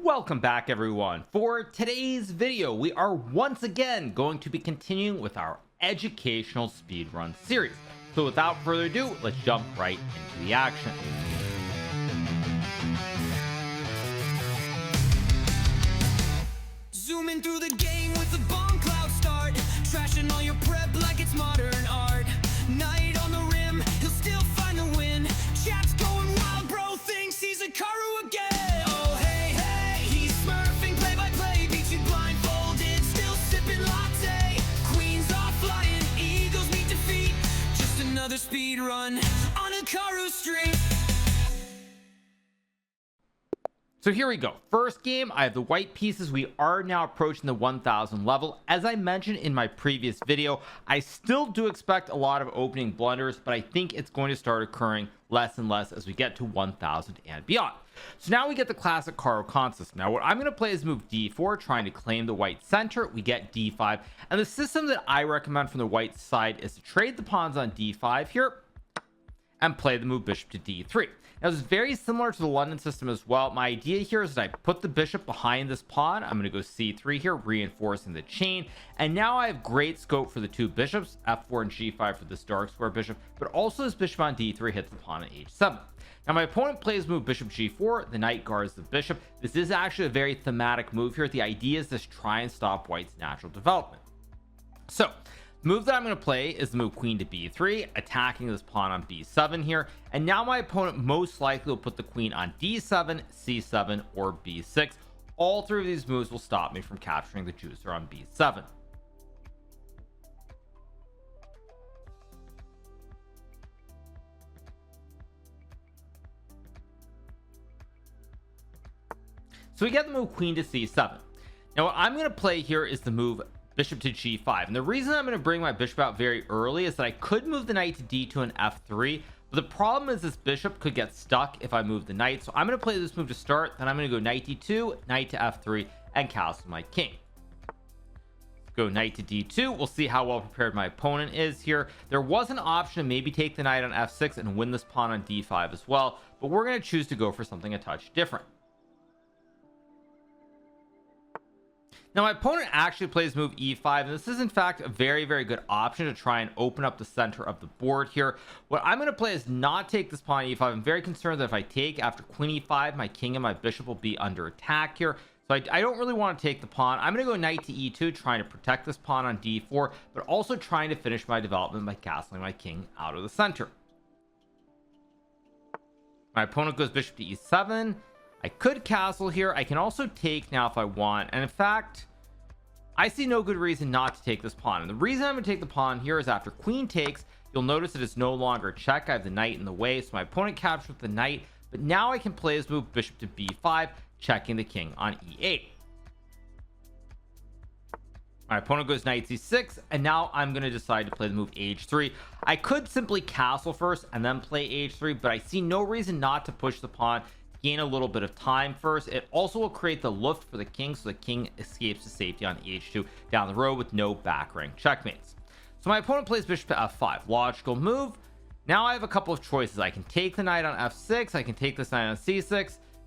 Welcome back everyone. For today's video we are once again going to be continuing with our educational speedrun series. So without further ado, let's jump right into the action. Zooming through the game with a bomb cloud start, trashing all your prep like it's modern art. Knight on the rim, he'll still find the win. Chat's going wild, bro thinks he's Hikaru again. Oh hey hey, he's smurfing play by play, beats you blindfolded, still sipping latte. Queens are flying, eagles meet defeat, just another speed run on Hikaru Street. So here we go. First game, I have the white pieces. We are now approaching the 1000 level. As I mentioned in my previous video, I still do expect a lot of opening blunders, but I think it's going to start occurring less and less as we get to 1000 and beyond. So now we get the classic Caro Kann system. Now what I'm going to play is move d4, trying to claim the white center. We get d5, and the system that I recommend from the white side is to trade the pawns on d5 here and play the move bishop to d3. Now this is very similar to the London system as well. My idea here is that I put the bishop behind this pawn. I'm going to go c3 here, reinforcing the chain, and now I have great scope for the two bishops, f4 and g5 for this dark square bishop, but also this bishop on d3 hits the pawn at h7. Now my opponent plays move bishop g4, the knight guards the bishop. This is actually a very thematic move here. The idea is to try and stop white's natural development. So the move that I'm going to play is the move queen to b3, attacking this pawn on b7 here, and now my opponent most likely will put the queen on d7, c7, or b6. All three of these moves will stop me from capturing the juicer on b7. So we get the move queen to c7. Now what I'm going to play here is the move bishop to g5, and the reason I'm going to bring my bishop out very early is that I could move the knight to d2 and f3, but the problem is this bishop could get stuck if I move the knight. So I'm going to play this move to start, then I'm going to go knight d2, knight to f3, and castle my king. Go knight to d2. We'll see how well prepared my opponent is here. There was an option to maybe take the knight on f6 and win this pawn on d5 as well, but we're going to choose to go for something a touch different. Now my opponent actually plays move e5, and this is in fact a very good option to try and open up the center of the board here. What I'm going to play is not take this pawn e5. I'm very concerned that if I take after queen e5, my king and my bishop will be under attack here, so I don't really want to take the pawn. I'm going to go knight to e2, trying to protect this pawn on d4, but also trying to finish my development by castling my king out of the center. My opponent goes bishop to e7. I could castle here. I can also take now if I want, and in fact I see no good reason not to take this pawn. And the reason I'm going to take the pawn here is after queen takes, you'll notice that it's no longer a check. I have the knight in the way, so my opponent captures with the knight, but now I can play his move bishop to b5, checking the king on e8. My opponent goes knight c6, and now I'm going to decide to play the move h3. I could simply castle first and then play h3, but I see no reason not to push the pawn, gain a little bit of time first. It also will create the luft for the king, so the king escapes to safety on h2 down the road with no back rank checkmates. So my opponent plays bishop to f5, logical move. Now I have a couple of choices. I can take the knight on f6, I can take this knight on c6.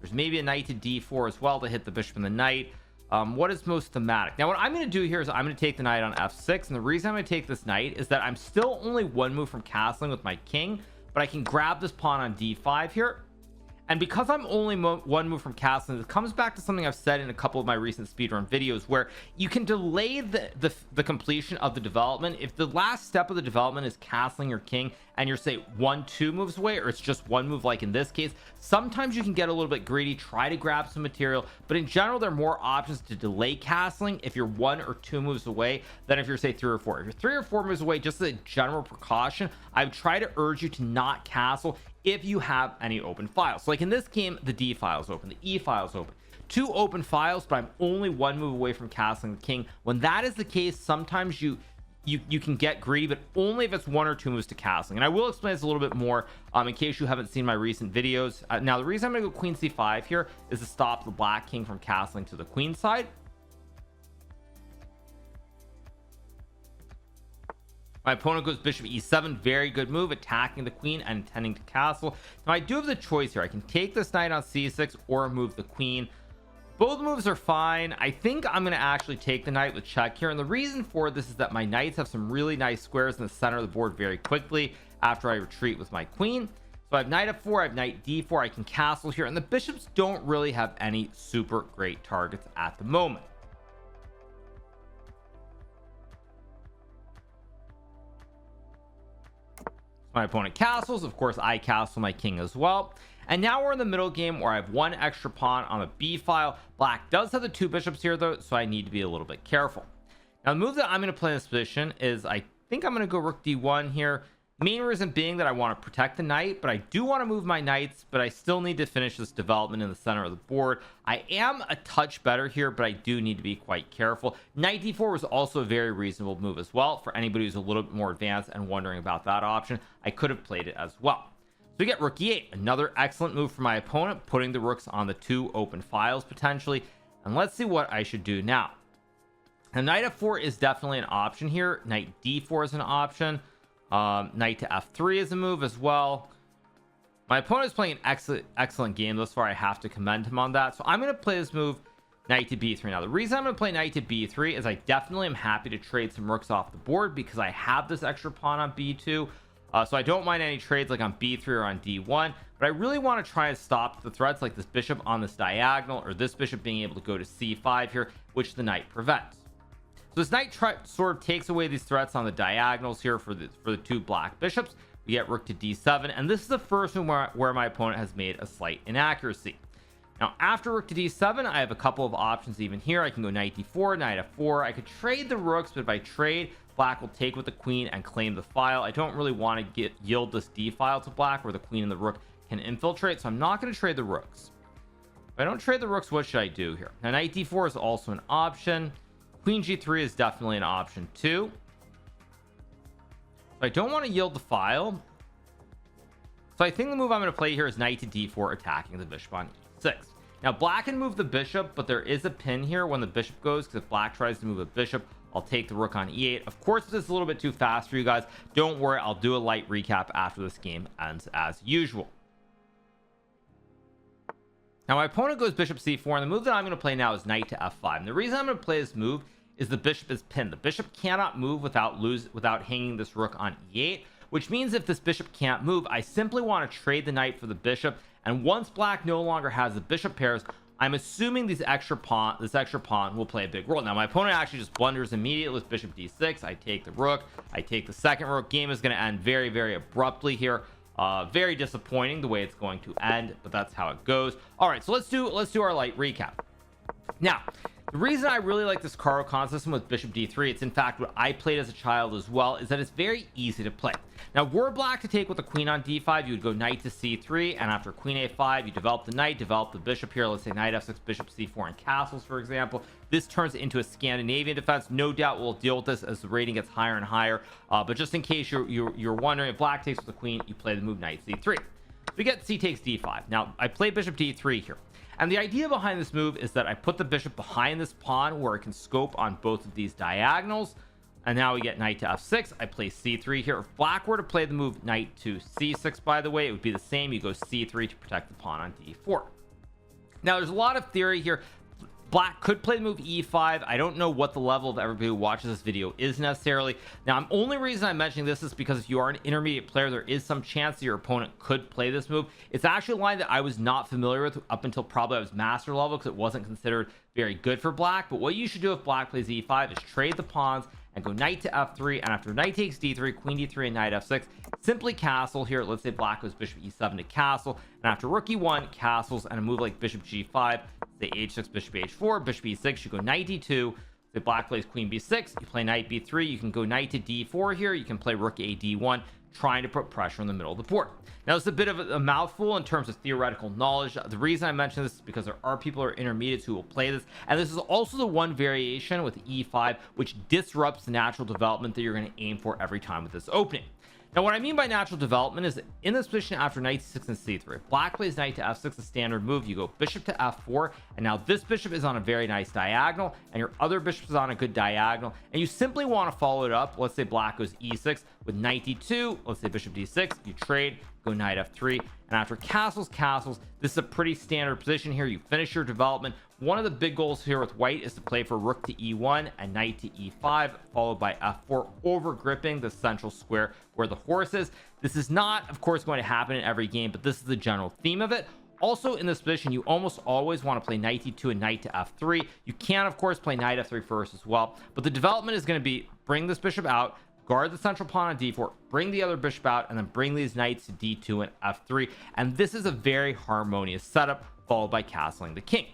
There's maybe a knight to d4 as well to hit the bishop and the knight. What is most thematic? Now what I'm going to do here is I'm going to take the knight on f6, and the reason I'm going to take this knight is that I'm still only one move from castling with my king, but I can grab this pawn on d5 here. And because I'm only one move from castling, it comes back to something I've said in a couple of my recent speedrun videos, where you can delay the completion of the development. If the last step of the development is castling your king and you're say 1-2 moves away, or it's just one move like in this case, sometimes you can get a little bit greedy, try to grab some material, but in general there are more options to delay castling if you're 1 or 2 moves away than if you're say 3 or 4. If you're 3 or 4 moves away, just as a general precaution, I would try to urge you to not castle if you have any open files. So like in this game, the D file is open, the E file is open, 2 open files, but I'm only 1 move away from castling the king. When that is the case, sometimes you can get greedy, but only if it's 1 or 2 moves to castling. And I will explain this a little bit more in case you haven't seen my recent videos. Now the reason I'm going to go queen c5 here is to stop the black king from castling to the queen side. My opponent goes bishop e7, very good move, attacking the queen and intending to castle. Now I do have the choice here. I can take this knight on c6 or move the queen, Both moves are fine. I think I'm going to actually take the knight with check here, and the reason for this is that my knights have some really nice squares in the center of the board very quickly after I retreat with my queen. So I have knight f4, I have knight d4, I can castle here, and the bishops don't really have any super great targets at the moment. My opponent castles, of course I castle my king as well, and now we're in the middle game where I have one extra pawn on the b file. Black does have the two bishops here though, so I need to be a little bit careful. Now the move that I'm going to play in this position is I think I'm going to go rook d1 here. Main reason being that I want to protect the knight, but I do want to move my knights, but I still need to finish this development in the center of the board. I am a touch better here, but I do need to be quite careful. Knight d4 was also a very reasonable move as well. For anybody who's a little bit more advanced and wondering about that option, I could have played it as well. So we get rook e8, another excellent move for my opponent, putting the rooks on the two open files potentially. And let's see what I should do now. Now knight f4 is definitely an option here. Knight d4 is an option. Knight to f3 is a move as well. My opponent is playing an excellent game thus far. I have to commend him on that. So I'm going to play this move, knight to b3. Now the reason I'm going to play knight to b3 is I definitely am happy to trade some rooks off the board because I have this extra pawn on b2. So I don't mind any trades like on b3 or on d1, but I really want to try and stop the threats like this bishop on this diagonal or this bishop being able to go to c5 here, which the knight prevents. So this knight sort of takes away these threats on the diagonals here for the two black bishops. We get rook to d7, and this is the first one where my opponent has made a slight inaccuracy. Now after rook to d7, I have a couple of options even here. I can go knight d4, knight f4. I could trade the rooks, but if I trade, black will take with the queen and claim the file. I don't really want to yield this d file to black where the queen and the rook can infiltrate, so I'm not going to trade the rooks. If I don't trade the rooks, what should I do here? Now knight d4 is also an option. Queen g3 is definitely an option too. So I don't want to yield the file. So I think the move I'm going to play here is knight to d4, attacking the bishop on e6. Now black can move the bishop, but there is a pin here when the bishop goes, because if black tries to move a bishop, I'll take the rook on e8. Of course, this is a little bit too fast for you guys. Don't worry, I'll do a light recap after this game ends as usual. Now my opponent goes bishop c4, and the move that I'm going to play now is knight to f5. And the reason I'm going to play this move is the bishop is pinned. The bishop cannot move without hanging this rook on e8, which means if this bishop can't move, I simply want to trade the knight for the bishop. And once black no longer has the bishop pairs, I'm assuming this extra pawn will play a big role. Now my opponent actually just blunders immediately with bishop d6. I take the rook, I take the second rook. Game is going to end very, very abruptly here. Very disappointing the way it's going to end, but that's how it goes. All right, so let's do our light recap. Now the reason I really like this Caro Kann system with bishop d3, it's in fact what I played as a child as well, is that it's very easy to play. Now were black to take with the queen on d5, you would go knight to c3, and after queen a5 you develop the knight, develop the bishop here. Let's say knight f6, bishop c4, and castles, for example. This turns into a Scandinavian defense. No doubt we'll deal with this as the rating gets higher and higher, but just in case you're wondering, if black takes with the queen, you play the move knight c3. We get c takes d5. Now I play bishop d3 here, and the idea behind this move is that I put the bishop behind this pawn where it can scope on both of these diagonals. And now we get knight to f6. I play c3 here. If black were to play the move knight to c6, by the way, it would be the same. You go c3 to protect the pawn on d4. Now there's a lot of theory here. Black could play the move e5. I don't know what the level of everybody who watches this video is necessarily. Now, the only reason I'm mentioning this is because if you are an intermediate player, there is some chance that your opponent could play this move. It's actually a line that I was not familiar with up until probably I was master level, because it wasn't considered very good for black. But what you should do if black plays e5 is trade the pawns and go knight to f3, and after knight takes d3, queen d3, and knight f6, simply castle here. Let's say black goes bishop e7 to castle, and after rook e1, castles, and a move like bishop g5, say h6, bishop h4, bishop e6, you go knight d2. Say black plays queen b6, you play knight b3, you can go knight to d4 here, you can play rook a d1, trying to put pressure in the middle of the board. Now it's a bit of a mouthful in terms of theoretical knowledge. The reason I mention this is because there are people who are intermediates who will play this, and this is also the one variation with e5 which disrupts the natural development that you're going to aim for every time with this opening. Now what I mean by natural development is in this position after knight c6 and c3, black plays knight to f6, a standard move. You go bishop to f4, and now this bishop is on a very nice diagonal, and your other bishop is on a good diagonal, and you simply want to follow it up. Let's say black goes e6 with knight d2, let's say bishop d6, you trade, go knight f3, and after castles, this is a pretty standard position here. You finish your development. One of the big goals here with white is to play for rook to e1 and knight to e5, followed by f4, over gripping the central square where the horse is. This is not, of course, going to happen in every game, but this is the general theme of it. Also, in this position, you almost always want to play knight e2 and knight to f3. You can, of course, play knight f3 first as well, but the development is going to be bring this bishop out, guard the central pawn on d4, bring the other bishop out, and then bring these knights to d2 and f3. And this is a very harmonious setup, followed by castling the king.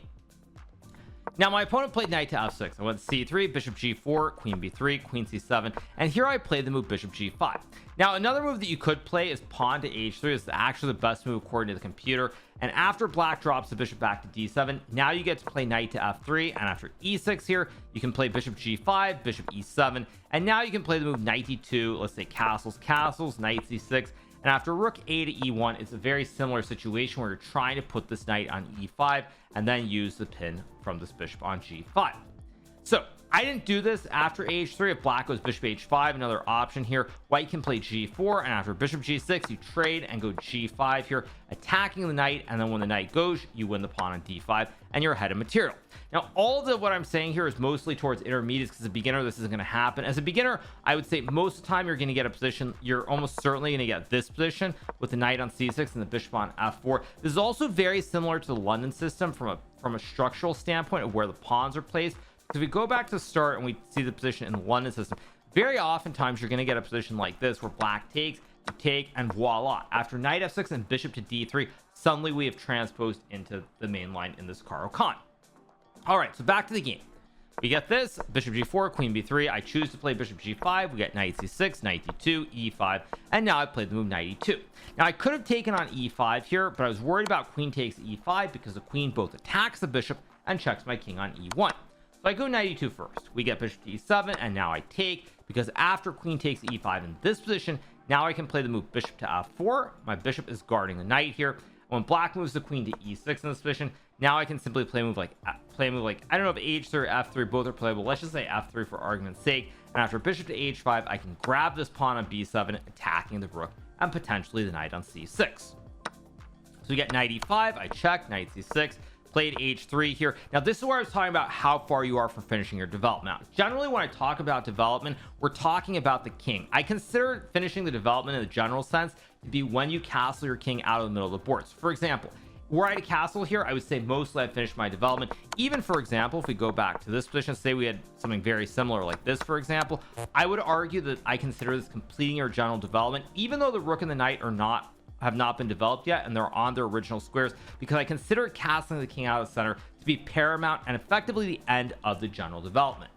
Now, my opponent played knight to f6. I went c3, bishop g4, queen b3, queen c7, and here I played the move bishop g5. Now, another move that you could play is pawn to h3. Is actually the best move according to the computer. And after black drops the bishop back to d7, now you get to play knight to f3. And after e6 here, you can play bishop g5, bishop e7, and now you can play the move knight e2. Let's say castles, castles, knight c6. And after rook a to e1, it's a very similar situation where you're trying to put this knight on e5 and then use the pin from this bishop on g5. So I didn't do this after h3. If black goes bishop h5, another option here, white can play g4, and after bishop g6, you trade and go g5 here, attacking the knight, and then when the knight goes, you win the pawn on d5, and you're ahead of material. Now, all of what I'm saying here is mostly towards intermediates, because as a beginner, this isn't going to happen. As a beginner, I would say most of the time you're going to get a position, you're almost certainly going to get this position with the knight on c6 and the bishop on f4. This is also very similar to the London system from a structural standpoint of where the pawns are placed. If we go back to the start and we see the position in the London system, very oftentimes you're going to get a position like this where black takes, you take, and voila. After knight f6 and bishop to d3, suddenly we have transposed into the main line in this Caro Kann. All right, so back to the game. We get this, bishop g4, queen b3. I choose to play bishop g5. We get knight c6, knight d2, e5, and now I played the move knight e2. Now, I could have taken on e5 here, but I was worried about queen takes e5 because the queen both attacks the bishop and checks my king on e1. So I go knight e2 first. We get bishop to e7, and now I take, because after queen takes e5 in this position, now I can play the move bishop to f4. My bishop is guarding the knight here. When black moves the queen to e6 in this position, now I can simply play a move like I don't know if h3 or f3 both are playable. Let's just say f3 for argument's sake. And after bishop to h5, I can grab this pawn on b7, attacking the rook and potentially the knight on c6. So we get knight e5. I check, knight c6. Played h3 here. Now, this is where I was talking about how far you are from finishing your development. Now, generally, when I talk about development, we're talking about the king. I consider finishing the development in the general sense to be when you castle your king out of the middle of the board. So, for example, were I to castle here, I would say mostly I've finished my development. Even, for example, if we go back to this position, say we had something very similar like this, for example, I would argue that I consider this completing your general development, even though the rook and the knight have not been developed yet and they're on their original squares, because I consider castling the king out of the center to be paramount and effectively the end of the general development.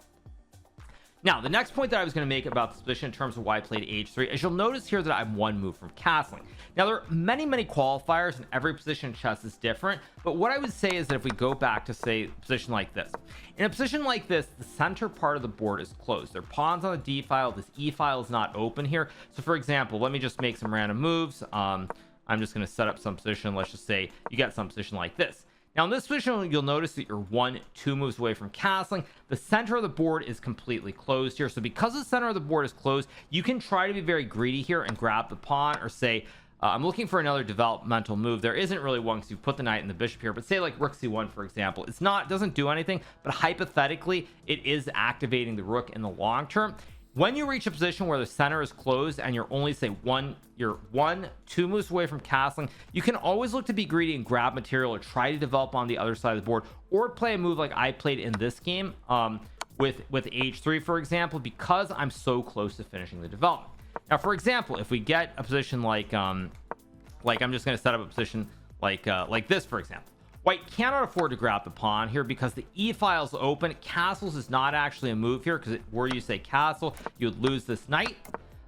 Now, the next point that I was going to make about this position in terms of why I played h3 is you'll notice here that I'm one move from castling. Now, there are many qualifiers and every position in chess is different, but what I would say is that if we go back to, say, a position like this, in a position like this, the center part of the board is closed. There are pawns on the d file. This e file is not open here. So, for example, let me just make some random moves. I'm just going to set up some position. Let's just say you get some position like this. Now, in this position, you'll notice that you're 1-2 moves away from castling. The center of the board is completely closed here. So because the center of the board is closed, you can try to be very greedy here and grab the pawn, or say, I'm looking for another developmental move. There isn't really one because you put the knight and the bishop here, but say like rook c1, for example. Doesn't do anything, but hypothetically, it is activating the rook in the long term. When you reach a position where the center is closed and you're only, say, 1-2 moves away from castling, you can always look to be greedy and grab material or try to develop on the other side of the board, or play a move like I played in this game with h3, for example, because I'm so close to finishing the development. Now, for example, if we get a position like I'm just going to set up a position like this, for example. White cannot afford to grab the pawn here because the e file is open. Castles is not actually a move here, because where you say castle, you would lose this knight.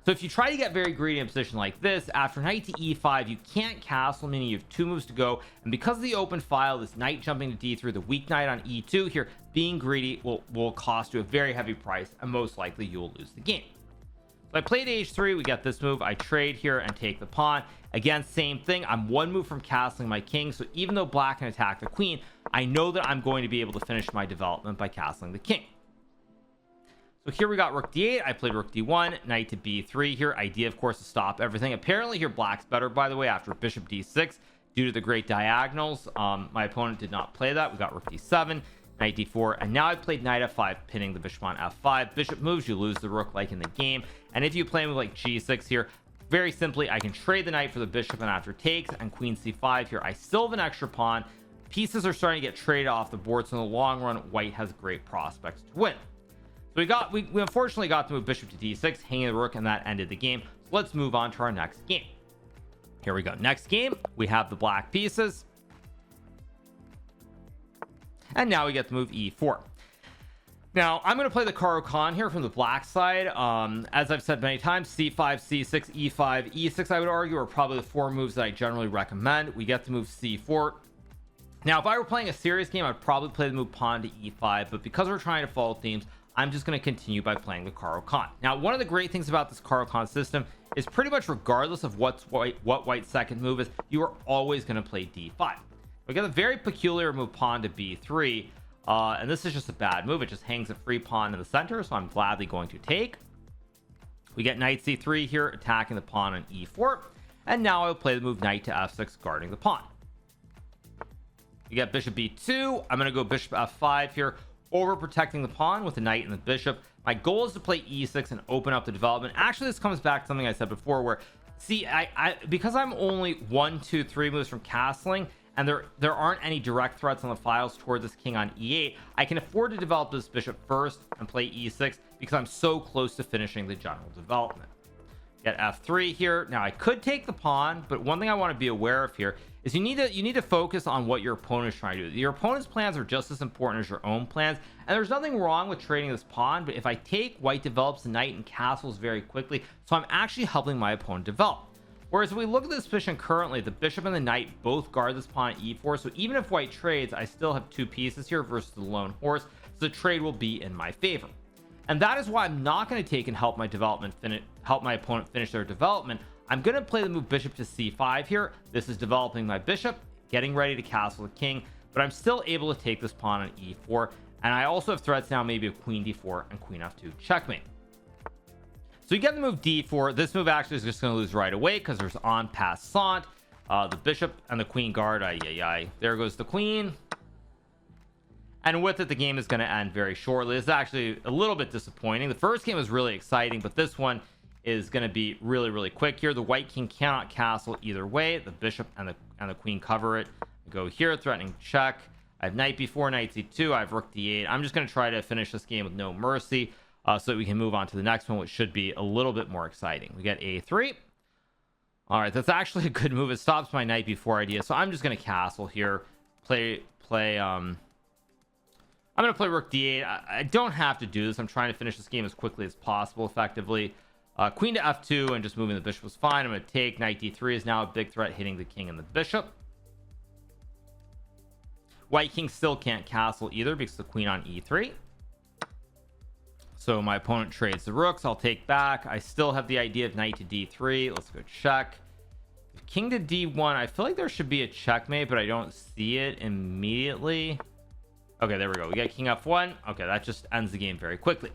So if you try to get very greedy in a position like this, after knight to e5, you can't castle, meaning you have 2 moves to go. And because of the open file, this knight jumping to d3, the weak knight on e2 here, being greedy will cost you a very heavy price, and most likely you will lose the game. So I played h3, we get this move, I trade here and take the pawn. Again, same thing, I'm 1 move from castling my king, so even though black can attack the queen, I know that I'm going to be able to finish my development by castling the king. So here we got rook d8, I played rook d1, knight to b3 here. Idea, of course, to stop everything. Apparently here black's better, by the way, after bishop d6, due to the great diagonals. My opponent did not play that. We got rook d7, knight d4, and now I played knight f5, pinning the bishop on f5. Bishop moves, you lose the rook like in the game. And if you play a move like g6 here, very simply, I can trade the knight for the bishop, and after takes and queen c5 here, I still have an extra pawn. Pieces are starting to get traded off the board, so in the long run, white has great prospects to win. So we unfortunately got to move bishop to d6, hanging the rook, and that ended the game. So let's move on to our next game. Here we go. Next game, we have the black pieces. And now we get to move e4. Now, I'm going to play the Caro Kann here from the black side. As I've said many times, c5, c6, e5, e6, I would argue, are probably the 4 moves that I generally recommend. We get to move c4. Now, if I were playing a serious game, I'd probably play the move pawn to e5. But because we're trying to follow themes, I'm just going to continue by playing the Caro Kann. Now, one of the great things about this Caro Kann system is pretty much regardless of what white's second move is, you are always going to play d5. We got a very peculiar move pawn to b3. And this is just a bad move. It just hangs a free pawn in the center, so I'm gladly going to take. We get knight c3 here, attacking the pawn on e4. And now I'll play the move knight to f6, guarding the pawn. You get bishop b2. I'm going to go bishop f5 here, over protecting the pawn with the knight and the bishop. My goal is to play e6 and open up the development. Actually, this comes back to something I said before, where see, because I'm only 1, 2, 3 moves from castling, and there aren't any direct threats on the files toward this king on e8, I can afford to develop this bishop first and play e6 because I'm so close to finishing the general development. Get f3 here. Now I could take the pawn, but one thing I want to be aware of here is you need to focus on what your opponent is trying to do. Your opponent's plans are just as important as your own plans, and there's nothing wrong with trading this pawn, but if I take, white develops the knight and castles very quickly, so I'm actually helping my opponent develop. Whereas if we look at this position currently, the bishop and the knight both guard this pawn at e4, so even if white trades, I still have 2 pieces here versus the lone horse, so the trade will be in my favor. And that is why I'm not going to take and help my opponent finish their development. I'm going to play the move bishop to c5 here. This is developing my bishop, getting ready to castle the king, but I'm still able to take this pawn on e4, and I also have threats now, maybe of queen d4 and queen f2 checkmate. So you get the move d4. This move actually is just going to lose right away because there's en passant. The bishop and the queen guard. There goes the queen. And with it, the game is going to end very shortly. It's actually a little bit disappointing. The first game was really exciting, but this one is going to be really, really quick here. The white king cannot castle either way. The bishop and the queen cover it. I go here, threatening check. I have knight b4, knight c2. I have rook d8. I'm just going to try to finish this game with no mercy. So that we can move on to the next one, which should be a little bit more exciting. We get a3. All right, that's actually a good move. It stops my knight b4 idea, so I'm just going to castle here. I'm going to play rook d8. I don't have to do this. I'm trying to finish this game as quickly as possible, effectively. Queen to f2 and just moving the bishop was fine. I'm going to take. Knight d3 is now a big threat, hitting the king and the bishop. White king still can't castle either because the queen on e3. So my opponent trades the rooks. I'll take back. I still have the idea of knight to d3. Let's go check. King to d1. I feel like there should be a checkmate, but I don't see it immediately. Okay, there we go. We got king f1. Okay, that just ends the game very quickly.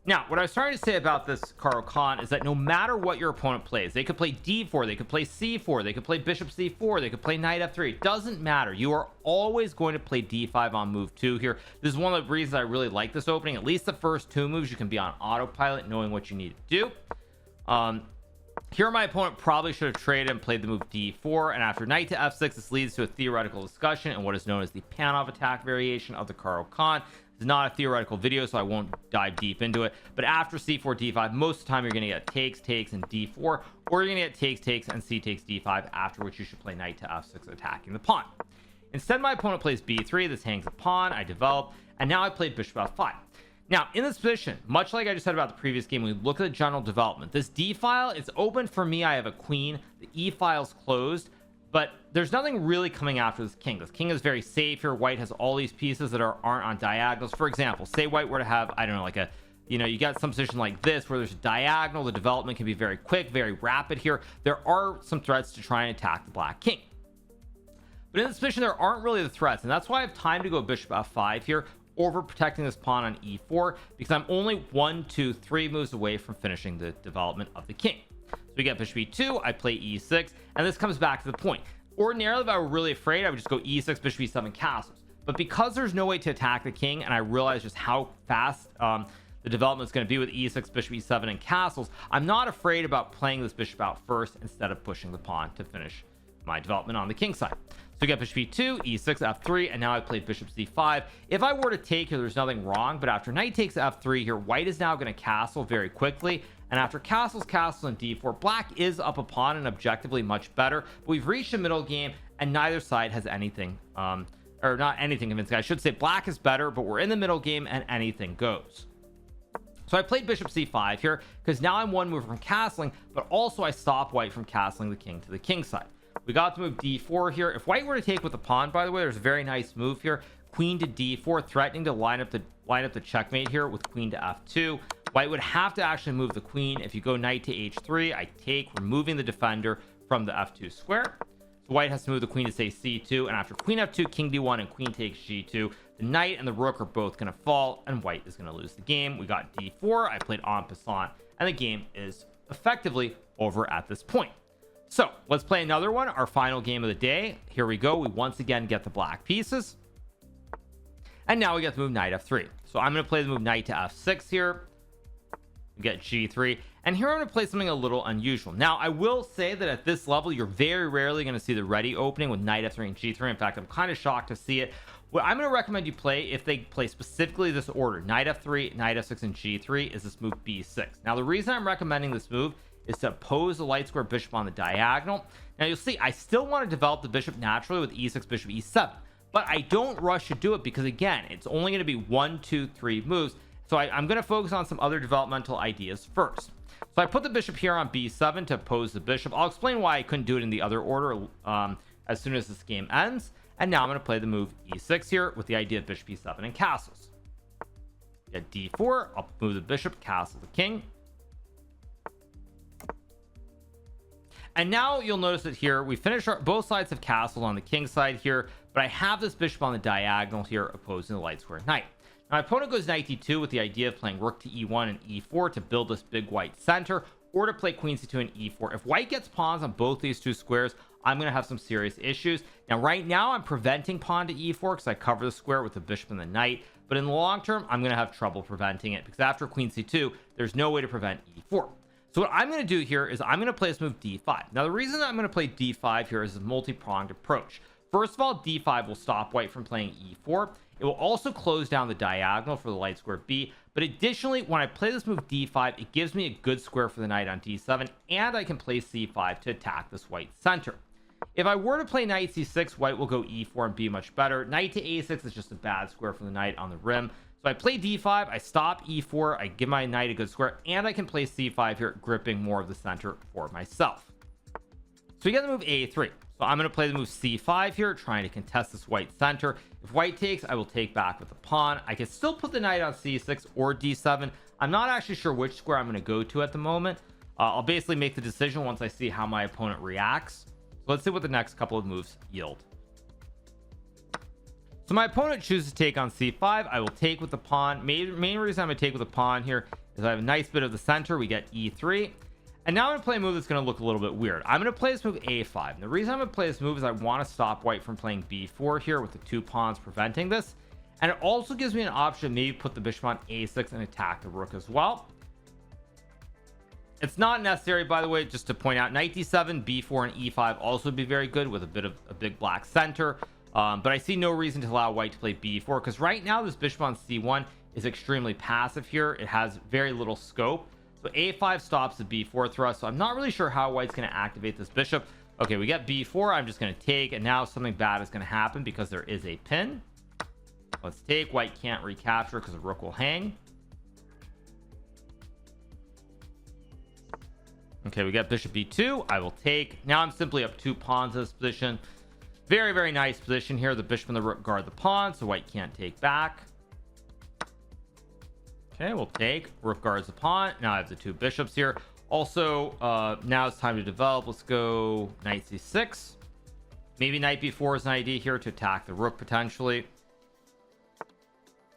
Now, what I was trying to say about this Caro Kann is that no matter what your opponent plays, they could play d4, they could play c4, they could play bishop c4, they could play knight f3. It doesn't matter. You are always going to play d5 on move 2 here. This is one of the reasons I really like this opening. At least the first 2 moves, you can be on autopilot, knowing what you need to do. Here, my opponent probably should have traded and played the move d4, and after knight to f6, this leads to a theoretical discussion and what is known as the Panov attack variation of the Caro Kann. It's not a theoretical video, so I won't dive deep into it, but after c4 d5, most of the time you're going to get takes and d4, or you're going to get takes and c takes d5, after which you should play knight to f6, attacking the pawn. Instead, my opponent plays b3. This hangs a pawn. I develop, and now I played bishop f5. Now, in this position, much like I just said about the previous game, we look at the general development. This d file is open for me. I have a queen. The e file's closed, but there's nothing really coming after this king. This king is very safe here. White has all these pieces that aren't on diagonals. For example, say white were to have, I don't know, like you got some position like this where there's a diagonal. The development can be very quick, very rapid here. There are some threats to try and attack the black king. But in this position, there aren't really the threats, and that's why I have time to go bishop f5 here, over protecting this pawn on e4, because I'm only 1, 2, 3 moves away from finishing the development of the king. So we get bishop e2. I play e6, and this comes back to the point. Ordinarily, if I were really afraid, I would just go e6, bishop e7, castles. But because there's no way to attack the king, and I realize just how fast the development is going to be with e6, bishop e7, and castles, I'm not afraid about playing this bishop out first instead of pushing the pawn to finish my development on the king side. So we got bishop e2, e6, f3, and now I played bishop c5. If I were to take here, there's nothing wrong, but after knight takes f3 here, white is now going to castle very quickly. And after castles, castle, and d4, black is up a pawn and objectively much better. But we've reached a middle game, and neither side has anything, or not anything convincing. I should say black is better, but we're in the middle game, and anything goes. So I played bishop c5 here, because now I'm one move from castling, but also I stop white from castling the king to the king side. We got to move d4 here. If white were to take with the pawn, by the way, there's a very nice move here. Queen to d4, threatening to line up the checkmate here with queen to f2. White would have to actually move the queen. If you go knight to h3, I take, removing the defender from the f2 square. So white has to move the queen to say c2, and after queen f2, king d1, and queen takes g2, the knight and the rook are both going to fall, and white is going to lose the game. We got d4. I played en passant, and the game is effectively over at this point. So let's play another one, our final game of the day. Here we go. We once again get the black pieces, and now we get to move knight f3. So I'm going to play the move knight to f6 here. We get g3, and here I'm going to play something a little unusual. Now I will say that at this level you're very rarely going to see the ready opening with knight f3 and g3. In fact, I'm kind of shocked to see it. What I'm going to recommend you play, if they play specifically this order, knight f3, knight f6, and g3, is this move b6. Now the reason I'm recommending this move is to oppose the light square bishop on the diagonal. Now you'll see I still want to develop the bishop naturally with e6, bishop e7, but I don't rush to do it because, again, it's only going to be 1, 2, 3 moves. So I'm going to focus on some other developmental ideas first. So I put the bishop here on b7 to oppose the bishop. I'll explain why I couldn't do it in the other order as soon as this game ends. And now I'm going to play the move e6 here with the idea of bishop e7 and castles. Get d4. I'll move the bishop, castle the king. And now you'll notice that here we finish both sides have castled on the king side here, but I have this bishop on the diagonal here opposing the light square knight. Now my opponent goes knight d2 with the idea of playing rook to e1 and e4 to build this big white center, or to play queen c2 and e4. If white gets pawns on both these two squares, I'm going to have some serious issues. Now right now I'm preventing pawn to e4 because I cover the square with the bishop and the knight, but in the long term I'm going to have trouble preventing it because after queen c2 there's no way to prevent e4. So what I'm going to do here is I'm going to play this move d5. Now the reason I'm going to play d5 here is a multi-pronged approach. First of all, d5 will stop white from playing e4. It will also close down the diagonal for the light square b, but additionally when I play this move d5, it gives me a good square for the knight on d7, and I can play c5 to attack this white center. If I were to play knight c6, white will go e4 and be much better. Knight to a6 is just a bad square for the knight on the rim. So I play d5, I stop e4, I give my knight a good square, and I can play c5 here, gripping more of the center for myself. So we get the move a3. So I'm going to play the move c5 here, trying to contest this white center. If white takes, I will take back with the pawn. I can still put the knight on c6 or d7. I'm not actually sure which square I'm going to go to at the moment. I'll basically make the decision once I see how my opponent reacts. So let's see what the next couple of moves yield. So my opponent chooses to take on c5. I will take with the pawn. Main reason I'm going to take with the pawn here is I have a nice bit of the center. We get e3. And now I'm going to play a move that's going to look a little bit weird. I'm going to play this move a5. And the reason I'm going to play this move is I want to stop white from playing b4 here with the two pawns preventing this. And it also gives me an option to maybe put the bishop on a6 and attack the rook as well. It's not necessary, by the way, just to point out, knight d7, b4, and e5 also be very good with a bit of a big black center. But I see no reason to allow white to play b4 because right now this bishop on c1 is extremely passive here. It has very little scope. So a5 stops the b4 thrust. So I'm not really sure how white's going to activate this bishop. Okay, we get b4. I'm just going to take, and now something bad is going to happen because there is a pin. Let's take. White can't recapture because the rook will hang. Okay, we got bishop b2. I will take. Now I'm simply up 2 pawns in this position. Very, very nice position here. The bishop and the rook guard the pawn, so white can't take back. Okay, we'll take. Rook guards the pawn. Now I have the 2 bishops here. Also, now it's time to develop. Let's go knight c6. Maybe knight b4 is an idea here to attack the rook potentially.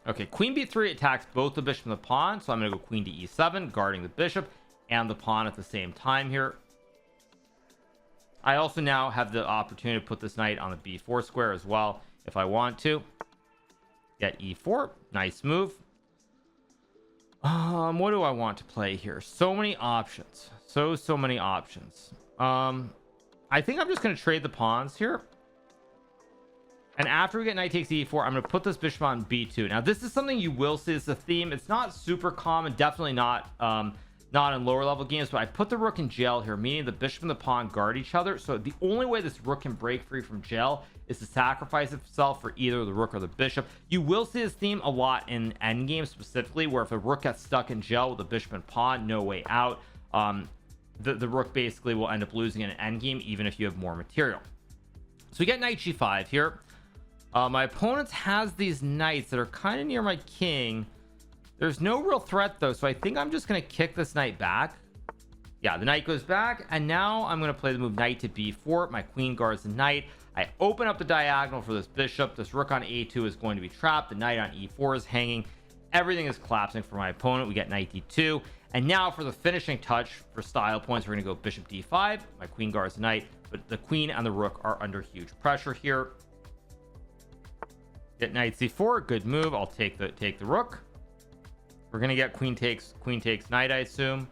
Okay, queen b3 attacks both the bishop and the pawn, so I'm going to go queen to e7, guarding the bishop and the pawn at the same time here. I also now have the opportunity to put this knight on the b4 square as well if I want to. Get e4, nice move. What do I want to play here? So many options, so many options. I think I'm just going to trade the pawns here, and after we get knight takes e4, I'm going to put this bishop on b2. Now this is something you will see as a theme. It's not super common, definitely not in lower level games, but I put the rook in jail here, meaning the bishop and the pawn guard each other. So the only way this rook can break free from jail is to sacrifice itself for either the rook or the bishop. You will see this theme a lot in endgame specifically, where if a rook gets stuck in jail with a bishop and pawn, no way out, the rook basically will end up losing in an endgame even if you have more material. So we get knight g5 here. My opponent has these knights that are kind of near my king. There's no real threat though, so I think I'm just going to kick this knight back. Yeah, the knight goes back, and now I'm going to play the move knight to b4. My queen guards the knight. I open up the diagonal for this bishop. This rook on a2 is going to be trapped. The knight on e4 is hanging. Everything is collapsing for my opponent. We get knight d2, and now for the finishing touch for style points, we're going to go bishop d5. My queen guards the knight, but the queen and the rook are under huge pressure here. Get knight c4, good move. I'll take the rook. We're gonna get queen takes knight, I assume.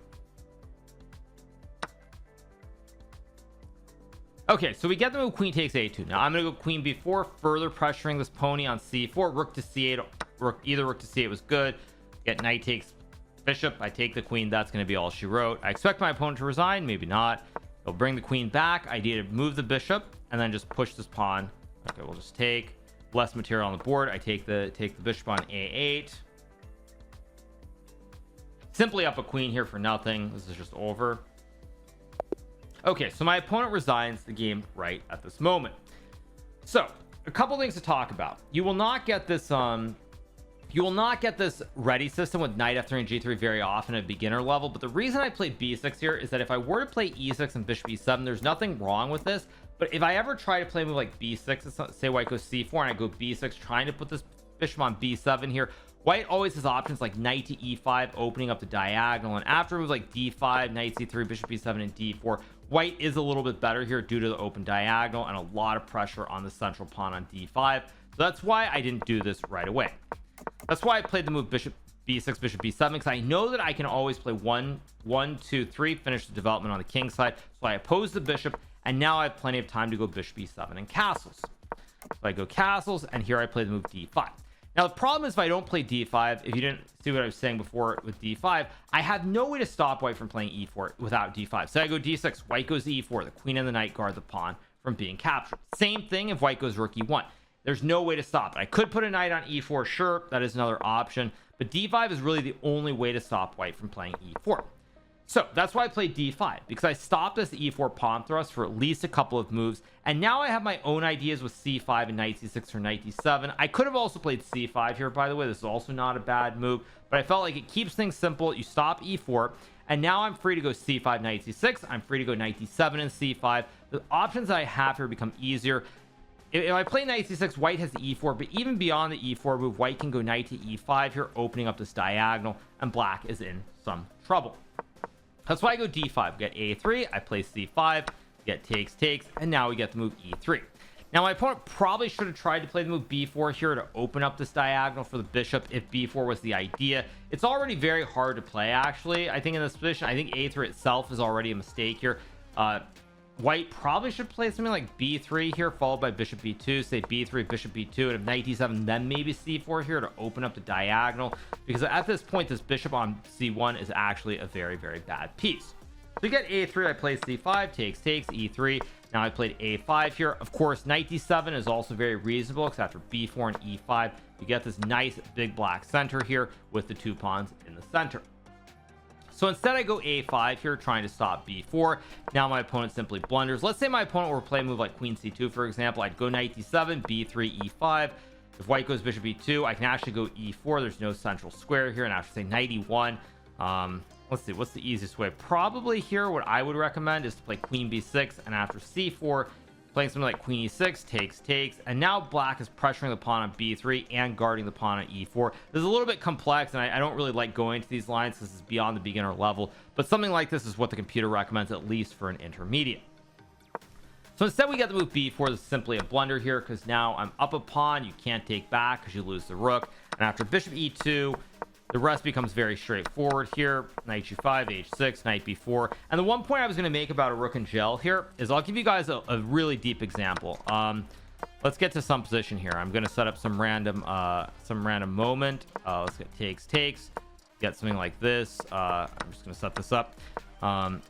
Okay, so we get the move queen takes a2. Now I'm gonna go queen b4, further pressuring this pony on c4. Rook to c8, either rook to c8 was good. Get knight takes bishop. I take the queen. That's gonna be all she wrote. I expect my opponent to resign, maybe not. He'll bring the queen back. Idea to move the bishop and then just push this pawn. Okay, we'll just take less material on the board. I take the bishop on a8. Simply up a queen here for nothing. This is just over. Okay, so my opponent resigns the game right at this moment. So a couple things to talk about. You will not get this ready system with knight f3 and g3 very often at beginner level, but the reason I played b6 here is that if I were to play e6 and bishop e7, there's nothing wrong with this. But if I ever try to play a move like b6, say white goes c4 and I go b6, trying to put this bishop on b7 here, white always has options like knight to e5, opening up the diagonal, and after moves like d5, knight c3, bishop e7, and d4, white is a little bit better here due to the open diagonal and a lot of pressure on the central pawn on d5. So that's why I didn't do this right away. That's why I played the move bishop b6, bishop b7, because I know that I can always play 1, 2, 3, finish the development on the king side. So I oppose the bishop, and now I have plenty of time to go bishop e7 and castles. So I go castles, and here I play the move d5. Now the problem is, if I don't play d5, if you didn't see what I was saying before with d5, I have no way to stop white from playing e4 without d5. So I go d6, white goes e4, the queen and the knight guard the pawn from being captured. Same thing if white goes rook e1. There's no way to stop it. I could put a knight on e4, sure, that is another option, but d5 is really the only way to stop white from playing e4. So that's why I played d5, because I stopped this e4 pawn thrust for at least a couple of moves, and now I have my own ideas with c5 and knight c6 or knight d7. I could have also played c5 here, by the way. This is also not a bad move, but I felt like it keeps things simple. You stop e4, and now I'm free to go c5, knight c6. I'm free to go knight d7 and c5. The options that I have here become easier. If I play knight c6, white has the e4, but even beyond the e4 move, white can go knight to e5 here, opening up this diagonal, and black is in some trouble. That's why I go d5, get a3, I play c5, get takes, and now we get the move e3. Now my opponent probably should have tried to play the move b4 here to open up this diagonal for the bishop if b4 was the idea. It's already very hard to play, actually. I think in this position, I think a3 itself is already a mistake here. White probably should play something like b3 here, followed by bishop b2, say b3, bishop b2, and if knight d7, then maybe c4 here to open up the diagonal, because at this point, this bishop on c1 is actually a very, very bad piece. So you get a3, I play c5, takes, e3. Now I played a5 here. Of course, knight d7 is also very reasonable, because after b4 and e5, you get this nice big black center here with the two pawns in the center. So instead I go a5 here, trying to stop b4. Now my opponent simply blunders. Let's say my opponent were to play a move like queen c2, for example. I'd go knight d7, b3, e5. If white goes bishop e2, I can actually go e4. There's no central square here, and after say knight e1, let's see, what's the easiest way? Probably here, what I would recommend is to play queen b6, and after c4, playing something like queen e6, takes, and now black is pressuring the pawn on b3 and guarding the pawn on e4. This is a little bit complex, and I don't really like going to these lines. This is beyond the beginner level, but something like this is what the computer recommends, at least for an intermediate. So instead we get the move b4. This is simply a blunder here because now I'm up a pawn. You can't take back because you lose the rook, and after bishop e2, the rest becomes very straightforward here. Knight g5, h6, knight b4. And the one point I was going to make about a rook and gel here is I'll give you guys a really deep example. Let's get to some position here. I'm going to set up some random moment. Let's get takes, get something like this. I'm just going to set this up, and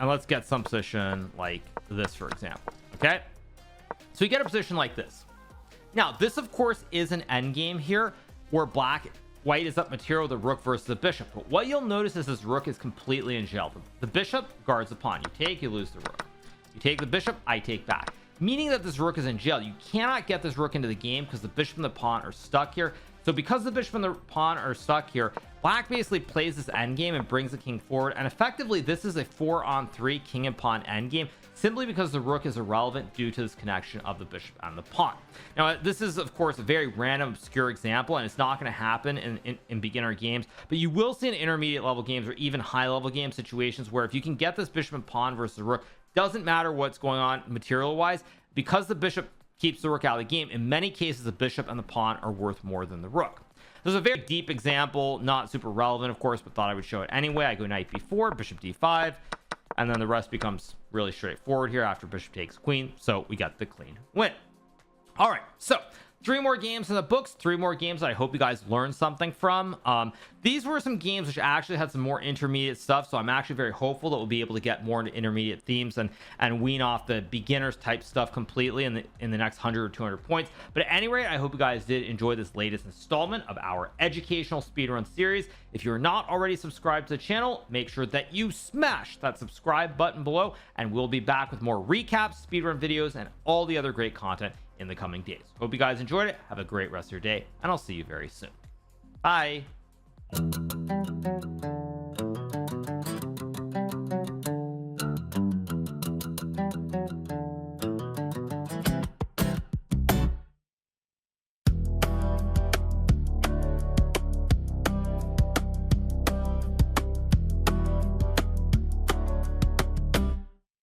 let's get some position like this, for example. Okay, so you get a position like this. Now this of course is an endgame here where white is up material, the rook versus the bishop. But what you'll notice is this rook is completely in gel. The bishop guards the pawn. You take, you lose the rook. You take the bishop, I take back, meaning that this rook is in jail. You cannot get this rook into the game because the bishop and the pawn are stuck here. So because the bishop and the pawn are stuck here, black basically plays this endgame and brings the king forward, and effectively this is a 4-on-3 king and pawn endgame, simply because the rook is irrelevant due to this connection of the bishop and the pawn. Now this is of course a very random, obscure example, and it's not going to happen in beginner games, but you will see in intermediate level games or even high level game situations where if you can get this bishop and pawn versus the rook, doesn't matter what's going on material wise, because the bishop keeps the rook out of the game, in many cases the bishop and the pawn are worth more than the rook. There's a very deep example, not super relevant of course, but thought I would show it anyway. I go knight b4, bishop d5, and then the rest becomes really straightforward here after bishop takes queen. So we got the clean win. All right, so 3 more games in the books, 3 more games that I hope you guys learned something from. These were some games which actually had some more intermediate stuff, so I'm actually very hopeful that we'll be able to get more into intermediate themes and wean off the beginners type stuff completely in the next 100 or 200 points. But at any rate, I hope you guys did enjoy this latest installment of our educational speedrun series. If you're not already subscribed to the channel, make sure that you smash that subscribe button below, and we'll be back with more recaps, speedrun videos, and all the other great content in the coming days. Hope you guys enjoyed it. Have a great rest of your day, and I'll see you very soon. Bye.